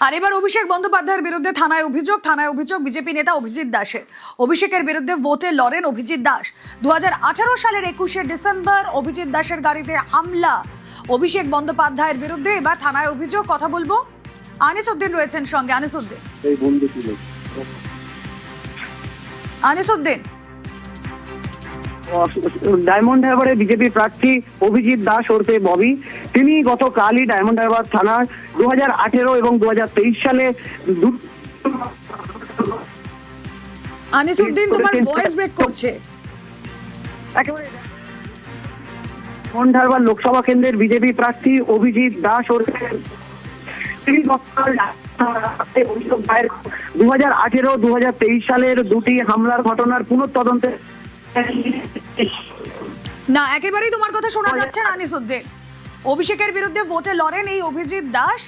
আর এবার অভিষেক বন্দ্যোপাধ্যায়ের বিরুদ্ধে থানায় অভিযোগ বিজেপি নেতা অভিজিৎ দাসের। অভিষেকের বিরুদ্ধে ভোটে লড়েন অভিজিৎ দাস। 2018 সালের 21শে ডিসেম্বর অভিজিৎ দাসের গাড়িতে হামলা। অভিষেক বন্দ্যোপাধ্যায়ের বিরুদ্ধে এবার থানায় অভিযোগ। কথা বলবো, আনিসউদ্দিন রয়েছেন সঙ্গে। আনিসউদ্দিন, ডায়মন্ড হারবারে বিজেপি প্রার্থী অভিজিৎ দাস ওরফে ববি, তিনি গতকালই ডায়মন্ড হারবার থানার 2018 এবং 2023 সালে আনিসউদ্দিন তোমার ভয়েস ব্রেক করছে। একেবারে ডায়মন্ড হারবার লোকসভা কেন্দ্রের বিজেপি প্রার্থী অভিজিৎ দাস ওরফে তিনি গতকাল 2018-2023 সালের দুটি হামলার ঘটনার পুনঃতদন্তে না, একেবারেই তোমার কথা শোনা যাচ্ছে না আনিসউদ্দিন। অভিষেকের বিরুদ্ধে ভোটে লড়েন এই অভিজিৎ দাস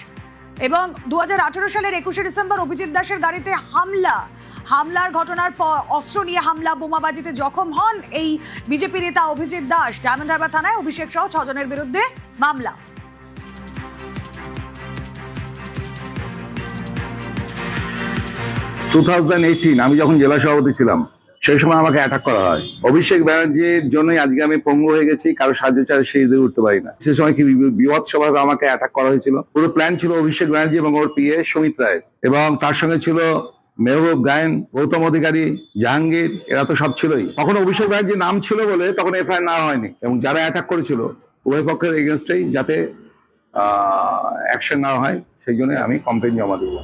এবং 2018 সালের 21শে ডিসেম্বর অভিজিৎ দাসের গাড়িতে হামলার ঘটনার পর অস্ত্র নিয়ে হামলা, বোমাবাজিতে জখম হন এই বিজেপি নেতা অভিজিৎ দাস। ডায়মন্ড হারবার থানায় অভিষেক সহ 6 জনের বিরুদ্ধে মামলা। আমি যখন জেলা সভাপতি ছিলাম সেই সময় আমাকে অ্যাটাক করা হয়। অভিষেক ব্যানার্জির জন্যই আজকে আমি পঙ্গু হয়ে গেছি, কারো সাহায্য ছাড়া সিঁড়ি দিয়ে উঠতে পারি না। সে সময় কি বিভৎসভাবে আমাকে অ্যাটাক করা হয়েছিল। পুরো প্ল্যান ছিল অভিষেক ব্যানার্জি এবং ওর পিএ সুমিত রায়, এবং তার সঙ্গে ছিল মেহবুব গায়েন, গৌতম অধিকারী, জাহাঙ্গীর, এরা তো সব ছিলই। তখন অভিষেক ব্যানার্জির নাম ছিল বলে তখন এফআইআর নেওয়া হয়নি, এবং যারা অ্যাটাক করেছিল উভয় পক্ষের এগেনস্টেই যাতে অ্যাকশন নেওয়া হয় সেই জন্য আমি কমপ্লেন জমা দিই।